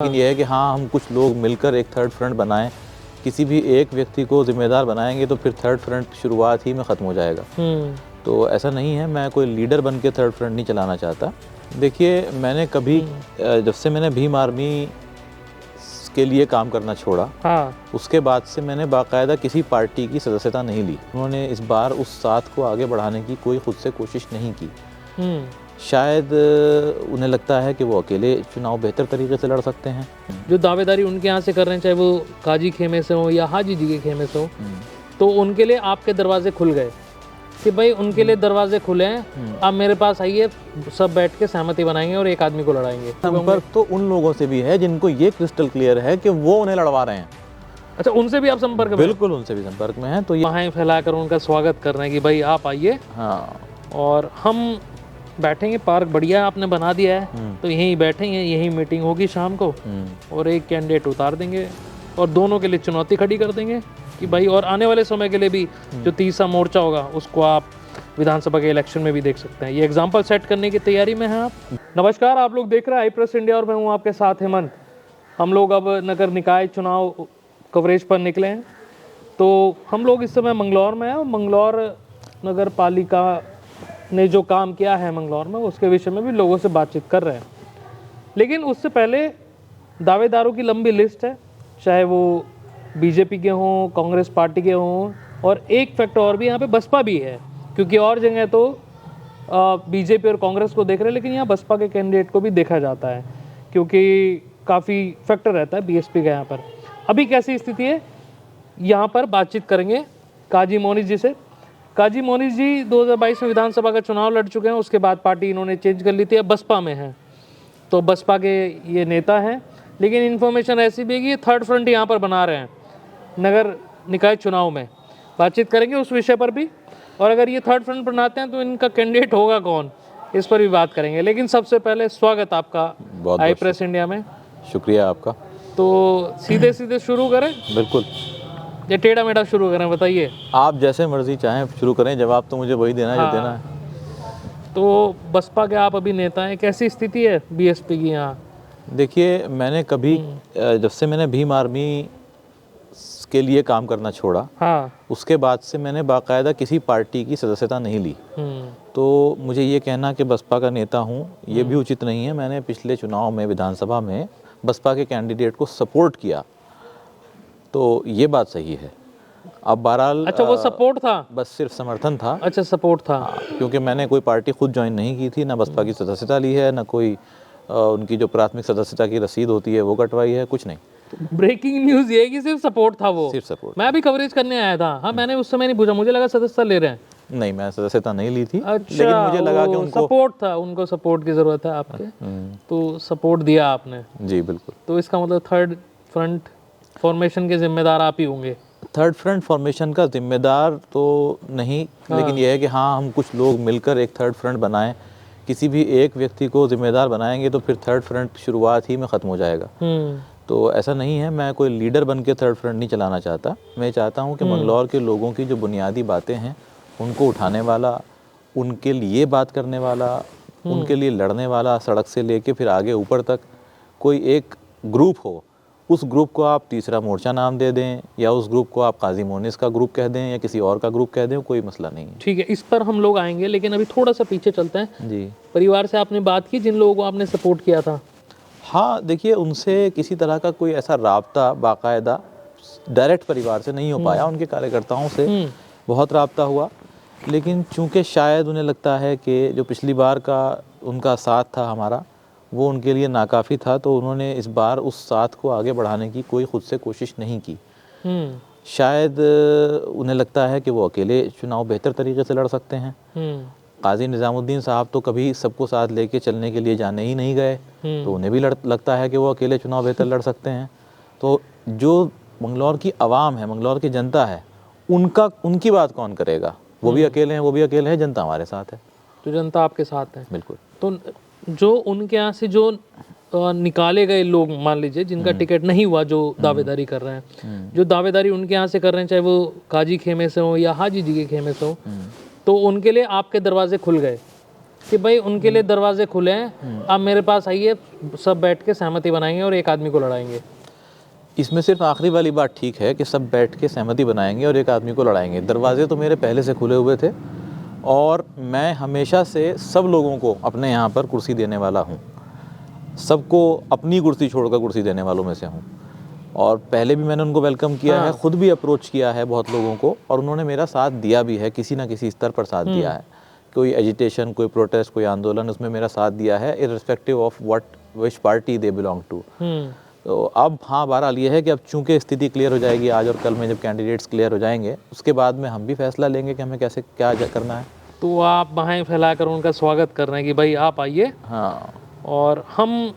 लेकिन यह है कि हाँ, हम कुछ लोग मिलकर एक थर्ड फ्रंट बनाएं। किसी भी एक व्यक्ति को जिम्मेदार बनाएंगे तो फिर थर्ड फ्रंट शुरुआत ही में ख़त्म हो जाएगा। तो ऐसा नहीं है, मैं कोई लीडर बन के थर्ड फ्रंट नहीं चलाना चाहता। देखिए, मैंने कभी जब से मैंने भीम आर्मी के लिए काम करना छोड़ा, उसके बाद से मैंने बाकायदा किसी पार्टी की सदस्यता नहीं ली। उन्होंने इस बार उस साथ को आगे बढ़ाने की कोई खुद से कोशिश नहीं की। शायद उन्हें लगता है कि वो अकेले चुनाव बेहतर तरीके से लड़ सकते हैं। जो दावेदारी उनके यहाँ से कर रहे हैं, चाहे वो काजी खेमे से हो या हाजी जी के खेमे से हो, तो उनके लिए आपके दरवाजे खुल गए कि भाई उनके लिए दरवाजे खुले हैं, आप मेरे पास आइए, सब बैठ के सहमति बनाएंगे और एक आदमी को लड़ाएंगे। संपर्क तो उन लोगों से भी है जिनको ये क्रिस्टल क्लियर है कि वो उन्हें लड़वा रहे हैं। अच्छा, उनसे भी आप संपर्क में? बिल्कुल, उनसे भी संपर्क में है। तो ये वहाँ फैलाकर उनका स्वागत कर रहे हैं कि भाई आप आइए। हाँ, और हम बैठेंगे, पार्क बढ़िया आपने बना दिया है, तो यहीं बैठेंगे, यहीं मीटिंग होगी शाम को, और एक कैंडिडेट उतार देंगे और दोनों के लिए चुनौती खड़ी कर देंगे कि भाई, और आने वाले समय के लिए भी जो तीसरा मोर्चा होगा उसको आप विधानसभा के इलेक्शन में भी देख सकते हैं। ये एग्जाम्पल सेट करने की तैयारी में हैं आप। नमस्कार, आप लोग देख रहे हैं आई प्रेस इंडिया और मैं हूँ आपके साथ हेमंत। हम लोग अब नगर निकाय चुनाव कवरेज पर निकले हैं। तो हम लोग इस समय मंगलौर में हैं और मंगलौर नगर पालिका ने जो काम किया है मंगलौर में, उसके विषय में भी लोगों से बातचीत कर रहे हैं। लेकिन उससे पहले दावेदारों की लंबी लिस्ट है, चाहे वो बीजेपी के हों, कांग्रेस पार्टी के हों, और एक फैक्टर और भी यहाँ पे बसपा भी है, क्योंकि और जगह तो बीजेपी और कांग्रेस को देख रहे हैं, लेकिन यहाँ बसपा के कैंडिडेट को भी देखा जाता है, क्योंकि काफ़ी फैक्टर रहता है बीएसपी का यहाँ पर। अभी कैसी स्थिति है, यहाँ पर बातचीत करेंगे काजी मोनिश जी से। काजी मोनिश जी 2022 में विधानसभा का चुनाव लड़ चुके हैं, उसके बाद पार्टी इन्होंने चेंज कर ली थी, अब बसपा में है, तो बसपा के ये नेता हैं। लेकिन इन्फॉर्मेशन ऐसी भी है कि ये थर्ड फ्रंट यहाँ पर बना रहे हैं नगर निकाय चुनाव में। बातचीत करेंगे उस विषय पर भी, और अगर ये थर्ड फ्रंट बनाते हैं तो इनका कैंडिडेट होगा कौन, इस पर भी बात करेंगे। लेकिन सबसे पहले स्वागत आपका आई प्रेस इंडिया में। शुक्रिया आपका। तो सीधे सीधे शुरू करें? बिल्कुल, या टेढ़ा मेढ़ा शुरू करें, बताइए। आप जैसे मर्जी चाहें शुरू करें, जवाब तो मुझे वही देना है जो देना है। तो बसपा के आप अभी नेता हैं, कैसी स्थिति है बीएसपी की यहाँ? देखिए, मैंने कभी जब से मैंने भीम आर्मी के लिए काम करना छोड़ा, उसके बाद से मैंने बाकायदा किसी पार्टी की सदस्यता नहीं ली। तो मुझे ये कहना कि बसपा का नेता हूँ, ये भी उचित नहीं है। मैंने पिछले चुनाव में विधानसभा में बसपा के कैंडिडेट को सपोर्ट किया, तो ये बात सही है। अब बहरहाल, अच्छा, वो सपोर्ट था? बस सिर्फ समर्थन था। अच्छा, सपोर्ट था। क्योंकि मैंने कोई पार्टी खुद ज्वाइन नहीं की थी, ना बसपा की सदस्यता ली है, ना कोई उनकी जो प्राथमिक सदस्यता की रसीद होती है वो कटवाई है, कुछ नहीं। ब्रेकिंग न्यूज ये है कि सिर्फ सपोर्ट था, वो सिर्फ सपोर्ट। मैं अभी कवरेज करने आया था। हाँ, मैंने उस समय नहीं पूछा, मुझे लगा सदस्यता ले रहे हैं। नहीं, मैं सदस्यता नहीं ली थी। अच्छा, लेकिन मुझे लगा कि उनको सपोर्ट था, उनको सपोर्ट की जरूरत है आपके, तो सपोर्ट दिया आपने। जी बिल्कुल। तो इसका मतलब थर्ड फ्रंट फॉर्मेशन के जिम्मेदार आप ही होंगे? थर्ड फ्रंट फॉर्मेशन का जिम्मेदार तो नहीं, लेकिन यह है कि हाँ, हम कुछ लोग मिलकर एक थर्ड फ्रंट बनाएं। किसी भी एक व्यक्ति को जिम्मेदार बनाएंगे तो फिर थर्ड फ्रंट शुरुआत ही में ख़त्म हो जाएगा। तो ऐसा नहीं है, मैं कोई लीडर बन के थर्ड फ्रंट नहीं चलाना चाहता। मैं चाहता हूँ कि मंगलौर के लोगों की जो बुनियादी बातें हैं उनको उठाने वाला, उनके लिए बात करने वाला, उनके लिए लड़ने वाला, सड़क से लेके फिर आगे ऊपर तक कोई एक ग्रुप हो। उस ग्रुप को आप तीसरा मोर्चा नाम दे दें, या उस ग्रुप को आप काजी मोनिस का ग्रुप कह दें, या किसी और का ग्रुप कह दें, कोई मसला नहीं है। ठीक है, इस पर हम लोग आएंगे, लेकिन अभी थोड़ा सा पीछे चलते हैं। जी। परिवार से आपने बात की जिन लोगों को आपने सपोर्ट किया था? हाँ, देखिए, उनसे किसी तरह का कोई ऐसा राब्ता बाकायदा डायरेक्ट परिवार से नहीं हो पाया। उनके कार्यकर्ताओं से बहुत राब्ता हुआ, लेकिन चूंकि शायद उन्हें लगता है कि जो पिछली बार का उनका साथ था हमारा, वो उनके लिए नाकाफ़ी था, तो उन्होंने इस बार उस साथ को आगे बढ़ाने की कोई खुद से कोशिश नहीं की। शायद उन्हें लगता है कि वो अकेले चुनाव बेहतर तरीके से लड़ सकते हैं। काजी निज़ामुद्दीन साहब तो कभी सबको साथ लेके चलने के लिए जाने ही नहीं गए, तो उन्हें भी लगता है कि वो अकेले चुनाव बेहतर लड़ सकते हैं। तो जो मंगलौर की आवाम है, मंगलौर की जनता है, उनकी बात कौन करेगा? वो भी अकेले हैं, वो भी अकेले हैं, जनता हमारे साथ है। तो जनता आपके साथ है? बिल्कुल। तो जो उनके यहाँ से जो निकाले गए लोग, मान लीजिए जिनका टिकट नहीं हुआ, जो दावेदारी कर रहे हैं, जो दावेदारी उनके यहाँ से कर रहे हैं, चाहे वो काजी खेमे से हो या हाजी जी के खेमे से हो, तो उनके लिए आपके दरवाजे खुल गए कि भाई उनके लिए दरवाजे खुले हैं, आप मेरे पास आइए, सब बैठ के सहमति बनाएंगे और एक आदमी को लड़ाएंगे। इसमें सिर्फ आखिरी वाली बात ठीक है कि सब बैठ के सहमति बनाएंगे और एक आदमी को लड़ाएंगे। दरवाजे तो मेरे पहले से खुले हुए थे और मैं हमेशा से सब लोगों को अपने यहाँ पर कुर्सी देने वाला हूँ, सबको अपनी कुर्सी छोड़कर कुर्सी देने वालों में से हूँ। और पहले भी मैंने उनको वेलकम किया है, खुद भी अप्रोच किया है बहुत लोगों को और उन्होंने मेरा साथ दिया भी है, किसी ना किसी स्तर पर साथ दिया है। कोई एजिटेशन, कोई प्रोटेस्ट, कोई आंदोलन, उसमें मेरा साथ दिया है irrespective of which party they belong to. तो अब हाँ, बहरहाल ये है कि अब चूंकि स्थिति क्लियर हो जाएगी आज और कल में, जब कैंडिडेट्स क्लियर हो जाएंगे उसके बाद में हम भी फैसला लेंगे कि हमें कैसे क्या करना है। तो आप बाहें फैलाकर उनका स्वागत कर रहे हैं कि भाई आप आइए, हाँ, और हम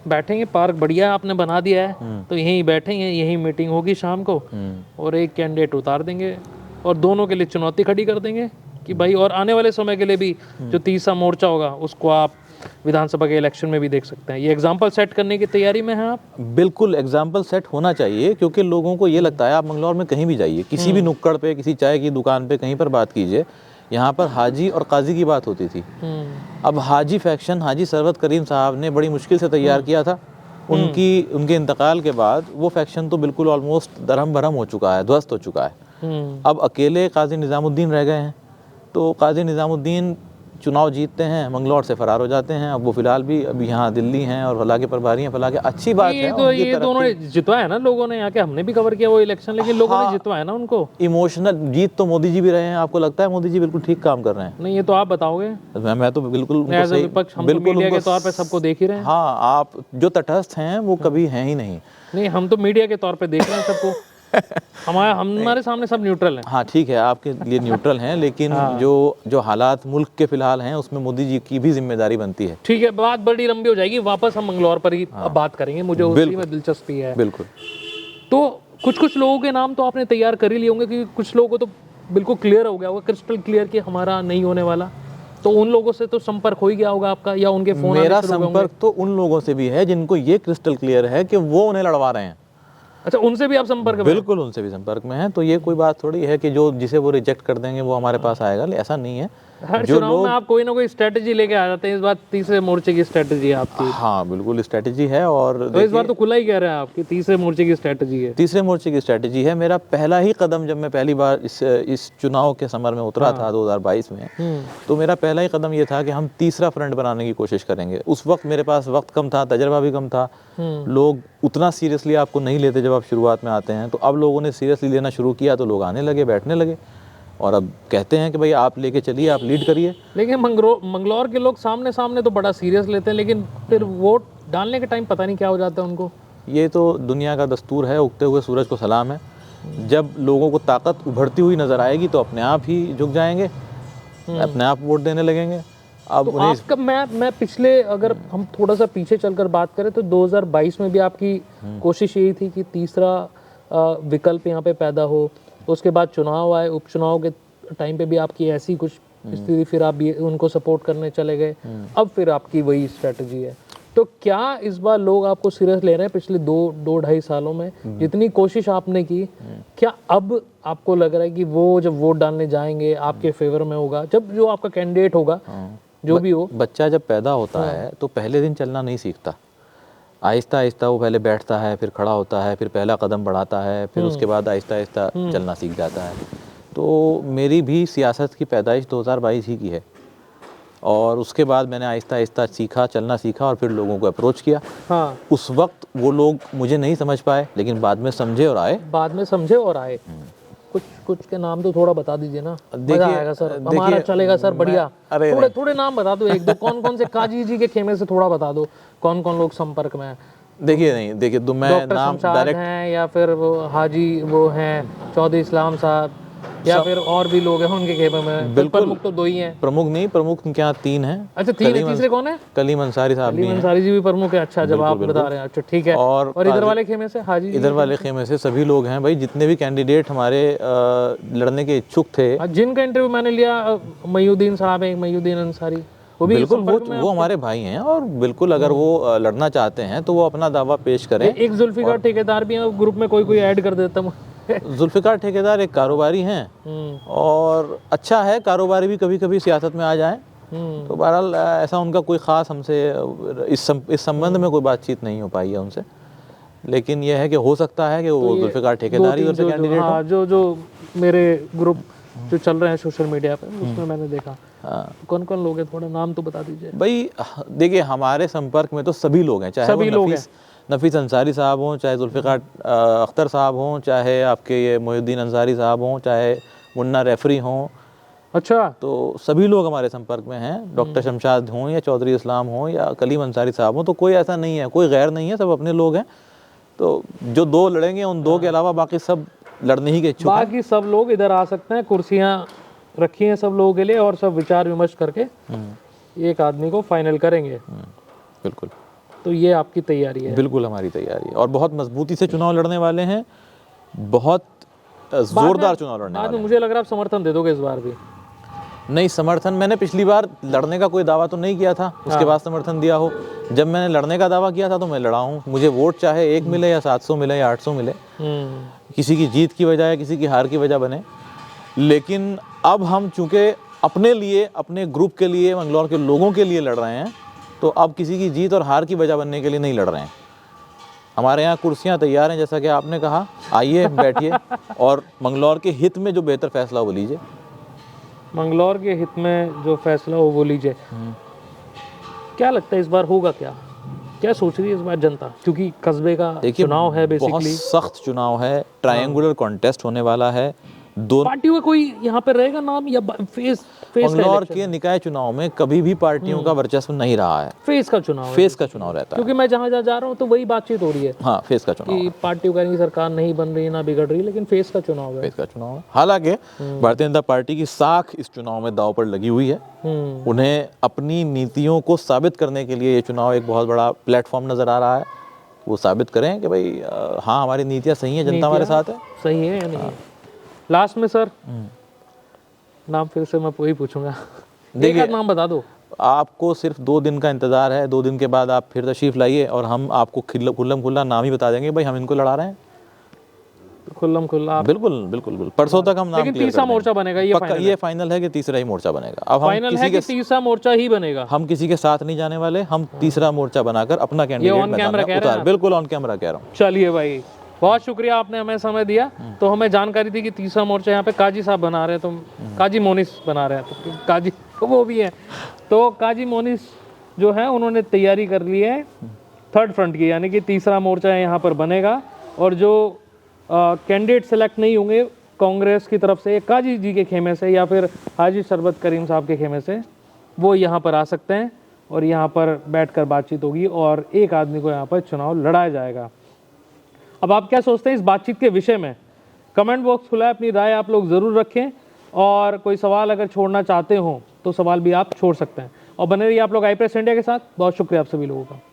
बैठेंगे, पार्क बढ़िया आपने बना दिया है, तो यहीं बैठेंगे, यहीं मीटिंग होगी शाम को, और एक कैंडिडेट उतार देंगे और दोनों के लिए चुनौती खड़ी कर देंगे कि भाई, और आने वाले समय के लिए भी जो तीसरा मोर्चा होगा उसको आप विधानसभा के इलेक्शन में भी देख सकते हैं। ये एग्जाम्पल सेट करने की तैयारी में हैं आप? बिल्कुल एग्जाम्पल सेट होना चाहिए, क्योंकि लोगों को ये लगता है, आप मंगलौर में कहीं भी जाइए, किसी भी नुक्कड़ पे, किसी चाय की दुकान पे, कहीं पर बात कीजिए, यहाँ पर हाजी और काजी की बात होती थी। अब हाजी फैक्शन हाजी सरवत करीम साहब ने बड़ी मुश्किल से तैयार किया था। उनके इंतकाल के बाद वो फैक्शन तो बिल्कुल ऑलमोस्ट दरहम भरम हो चुका है, ध्वस्त हो चुका है। अब अकेले काजी निज़ामुद्दीन रह गए हैं, तो काजी निज़ामुद्दीन चुनाव जीतते हैं, मंगलौर से फरार हो जाते हैं। अब वो फिलहाल भी अभी यहाँ दिल्ली हैं और फला के प्रभारी हैं, फला के, अच्छी बात है। तो ये दोनों जितवाया ना लोगों ने, यहाँ के हमने भी कवर किया वो इलेक्शन, लेकिन लोगों ने जितवाया ना उनको। इमोशनल जीत तो मोदी जी भी रहे हैं। आपको लगता है मोदी जी बिल्कुल ठीक काम कर रहे हैं? नहीं, ये तो आप बताओगे। मैं तो बिल्कुल विपक्ष, हम तो मीडिया के तौर पे सबको देख ही रहे हैं। हाँ, आप जो तटस्थ हैं वो कभी हैं ही नहीं। नहीं, हम तो मीडिया के तौर पे देख रहे हैं सबको। हमारे सामने सब न्यूट्रल हैं। हाँ ठीक है, आपके लिए न्यूट्रल हैं, लेकिन जो हालात मुल्क के फिलहाल हैं उसमें मोदी जी की भी जिम्मेदारी बनती है। ठीक है, बात बड़ी लंबी हो जाएगी, वापस हम मंगलौर पर ही बात करेंगे, मुझे उसी में दिलचस्पी है। बिल्कुल। तो कुछ लोगों के नाम तो आपने तैयार कर ही लिए होंगे, क्योंकि कुछ लोगों को तो बिल्कुल क्लियर हो गया होगा, क्रिस्टल क्लियर कि हमारा नहीं होने वाला, तो उन लोगों से तो संपर्क हो ही गया होगा आपका, या उनके फोन? मेरा संपर्क तो उन लोगों से भी है जिनको ये क्रिस्टल क्लियर है कि वो उन्हें लड़वा रहे हैं। अच्छा, उनसे भी आप संपर्क में? बिल्कुल, उनसे भी संपर्क में है। तो ये कोई बात थोड़ी है कि जिसे वो रिजेक्ट कर देंगे वो हमारे पास आएगा, ऐसा नहीं है। हर चुनाव में आप कोई ना कोई स्ट्रेटजी लेके आ जाते हैं, इस बार तीसरे मोर्चे की स्ट्रेटजी है आपकी। हाँ बिल्कुल, स्ट्रेटजी है। और तो इस बार तो खुला ही कह रहे हैं आपकी तीसरे मोर्चे की स्ट्रेटजी है। तीसरे मोर्चे की स्ट्रेटजी है। मेरा पहला ही कदम, जब मैं पहली बार इस चुनाव के समर में उतरा था 2022 में, तो मेरा पहला ही कदम ये था कि हम तीसरा फ्रंट बनाने की कोशिश करेंगे। उस वक्त मेरे पास वक्त कम था, तजर्बा भी कम था, लोग उतना सीरियसली आपको नहीं लेते जब आप शुरुआत में आते हैं। तो अब लोगों ने सीरियसली लेना शुरू किया, तो लोग आने लगे, बैठने लगे, और अब कहते हैं कि भाई आप लेके चलिए, आप लीड करिए। लेकिन मंगलौर के लोग सामने तो बड़ा सीरियस लेते हैं, लेकिन फिर वोट डालने के टाइम पता नहीं क्या हो जाता है उनको। ये तो दुनिया का दस्तूर है, उगते हुए सूरज को सलाम है। जब लोगों को ताकत उभरती हुई नजर आएगी तो अपने आप ही झुक जाएंगे, अपने आप वोट देने लगेंगे। अब तो आपका मैं पिछले, अगर हम थोड़ा सा पीछे चलकर बात करें तो 2022 में भी आपकी कोशिश यही थी कि तीसरा विकल्प यहाँ पे पैदा हो। उसके बाद चुनाव आए, उपचुनाव के टाइम पे भी आपकी ऐसी कुछ स्थिति, फिर आप भी उनको सपोर्ट करने चले गए, अब फिर आपकी वही स्ट्रेटजी है। तो क्या इस बार लोग आपको सीरियस ले रहे हैं? पिछले दो ढाई सालों में जितनी कोशिश आपने की, क्या अब आपको लग रहा है कि वो जब वोट डालने जाएंगे आपके फेवर में होगा, जब जो आपका कैंडिडेट होगा जो भी हो? बच्चा जब पैदा होता है तो पहले दिन चलना नहीं सीखता, आहिस्ता आहिस्ता वो पहले बैठता है, फिर खड़ा होता है, फिर पहला कदम बढ़ाता है, फिर उसके बाद आहिस्ता आहिस्ता चलना सीख जाता है। तो मेरी भी सियासत की पैदाइश 2022 ही की है, और उसके बाद मैंने आहिस्ता आहिस्ता सीखा, चलना सीखा, और फिर लोगों को अप्रोच किया। हाँ। उस वक्त वो लोग मुझे नहीं समझ पाए, लेकिन बाद में समझे और आए। कुछ के नाम तो थोड़ा बता दीजिए ना, मजा आएगा सर, हमारा चलेगा सर, बढ़िया। थोड़े नाम बता दो, एक दो कौन से काजी जी के खेमे से थोड़ा बता दो, कौन लोग संपर्क में हैं। देखिए तो मैं नाम डायरेक्ट हैं, या फिर वो हाजी वो हैं चौधरी इस्लाम साहब, या फिर और भी लोग हैं उनके खेमे में? बिल्कुल, प्रमुख तो दो ही हैं। प्रमुख नहीं, प्रमुख क्या 3 हैं। अच्छा 3 है, तीसरे कौन है? कलीम अंसारी साहब भी हैं। अंसारी जी भी प्रमुख है। अच्छा, जब आप बता रहे हैं, अच्छा ठीक है। और इधर वाले खेमे से हाजी? इधर वाले खेमे से सभी लोग हैं भाई, जितने भी कैंडिडेट हमारे लड़ने के इच्छुक थे। जिनका इंटरव्यू मैंने लिया, मयूद्दीन साहब है, मयूद्दीन अंसारी, वो भी बिल्कुल वो हमारे भाई हैं, और बिल्कुल अगर वो लड़ना चाहते हैं तो वो अपना दावा पेश करें। एक जुल्फिकार ठेकेदार भी है ग्रुप में, कोई ऐड कर देता हूँ। जुल्फिकार ठेकेदार एक कारोबारी हैं, और अच्छा है कारोबारी भी कभी कभी सियासत में आ जाएं, तो बहरहाल ऐसा उनका कोई ख़ास हमसे इस संबंध में कोई बातचीत नहीं हो पाई है उनसे, लेकिन यह है कि हो सकता है कि वो जुल्फ़िकार ठेकेदारी और से कैंडिडेट हो। हाँ, जो मेरे ग्रुप जो चल रहे हैं सोशल मीडिया पे, उसमें मैंने देखा। कौन कौन लोग हैं, थोड़ा नाम तो बता दीजिए भाई। देखिए, हमारे संपर्क में तो सभी लोग हैं, चाहे वो नफीस अंसारी साहब हों, चाहे जुल्फ़िकार अख्तर साहब हों, चाहे आपके ये मोहिउद्दीन अंसारी साहब हों, चाहे मुन्ना रेफरी हों। अच्छा, तो सभी लोग हमारे संपर्क में हैं, डॉक्टर शमशाद हों या चौधरी इस्लाम हों या कलीम अंसारी साहब हों, तो कोई ऐसा नहीं है, कोई गैर नहीं है, सब अपने लोग हैं। तो जो दो लड़ेंगे उन दो के अलावा बाकी सब लड़ने ही के इच्छुक हैं। बाकी सब लोग इधर आ सकते हैं, कुर्सियां रखी हैं सब लोगों के लिए, और सब विचार विमर्श करके एक आदमी को फाइनल करेंगे। बिल्कुल। तो ये आपकी तैयारी है? बिल्कुल हमारी तैयारी है, और बहुत मजबूती से चुनाव लड़ने वाले हैं, बहुत जोरदार चुनाव लड़ने वाले हैं। मुझे लग रहा है आप समर्थन दे दोगे इस बार भी? नहीं, समर्थन मैंने पिछली बार लड़ने का कोई दावा तो नहीं किया था, उसके बाद समर्थन दिया हो। जब मैंने लड़ने का दावा किया था तो मैं लड़ा हूँ। मुझे वोट चाहे 1 मिले या 700 मिले या 800 मिले, किसी की जीत की वजह या किसी की हार की वजह बने, लेकिन अब हम चूँकि अपने लिए, अपने ग्रुप के लिए, मंगलौर के लोगों के लिए लड़ रहे हैं, तो अब किसी की जीत और हार की वजह बनने के लिए नहीं लड़ रहे हैं। हमारे यहाँ कुर्सियाँ तैयार हैं, जैसा कि आपने कहा, आइए बैठिए और मंगलौर के हित में जो बेहतर फैसला हो वो लीजिए। मंगलौर के हित में जो फैसला हो वो लीजिए। क्या लगता है इस बार होगा क्या? क्या सोच रही है इस बार जनता? क्योंकि कस्बे का चुनाव है, बेसिकली बहुत सख्त चुनाव है, ट्रायंगुलर कॉन्टेस्ट होने वाला है। दो पार्टियों का कोई यहाँ पे रहेगा नाम, या फेस मंगलौर के निकाय चुनाव में कभी भी पार्टियों का वर्चस्व नहीं रहा है। फेस का चुनाव, फेस का चुनाव रहता है। क्योंकि मैं जहाँ जा रहा हूँ तो वही बातचीत हो रही है। हाँ, फेस का चुनाव कि पार्टियों का, सरकार नहीं बन रही, ना बिगड़ रही, लेकिन फेस का चुनाव है। फेस का चुनाव है। हालांकि भारतीय जनता पार्टी की साख इस चुनाव में दांव पर लगी हुई है। उन्हें अपनी नीतियों को साबित करने के लिए ये चुनाव एक बहुत बड़ा प्लेटफॉर्म नजर आ रहा है। वो साबित करें कि भाई हाँ, हमारी नीतियाँ सही हैं, जनता हमारे साथ है। सही है या नहीं? लास्ट में सर नाम फिर से मैं वही पूछूंगा, देखिए नाम बता दो। आपको सिर्फ 2 दिन का इंतजार है, 2 दिन के बाद आप फिर तशरीफ लाइए और हम आपको खुल्लम खुल्ला नाम ही बता देंगे, भाई हम इनको लड़ा रहे हैं। खुल्लम खुल्ला? बिल्कुल बिल्कुल, परसों तक हम नाम लेकिन तीसरा मोर्चा बनेगा, ये फाइनल है कि तीसरा ही मोर्चा बनेगा। अब फाइनल है कि तीसरा मोर्चा ही बनेगा। हम किसी के साथ नहीं जाने वाले, हम तीसरा मोर्चा बनाकर अपना कैंडिडेट बिल्कुल ऑन कैमरा कह रहा हूँ। चलिए भाई, बहुत शुक्रिया, आपने हमें समय दिया। तो हमें जानकारी थी कि तीसरा मोर्चा यहाँ पे काजी साहब बना रहे हैं, तो काजी मोनिस बना रहे हैं, तो काजी वो भी है। तो काजी मोनिस जो है उन्होंने तैयारी कर ली है थर्ड फ्रंट की, यानी कि तीसरा मोर्चा यहाँ पर बनेगा। और जो कैंडिडेट सेलेक्ट नहीं होंगे कांग्रेस की तरफ से, काजी जी के खेमे से या फिर हाजी शरबत करीम साहब के खेमे से, वो यहाँ पर आ सकते हैं और यहाँ पर बैठकर बातचीत होगी और एक आदमी को यहाँ पर चुनाव लड़ाया जाएगा। अब आप क्या सोचते हैं इस बातचीत के विषय में? कमेंट बॉक्स खुला है, अपनी राय आप लोग ज़रूर रखें, और कोई सवाल अगर छोड़ना चाहते हो तो सवाल भी आप छोड़ सकते हैं। और बने रहिए आप लोग आई प्रेस इंडिया के साथ। बहुत शुक्रिया आप सभी लोगों का।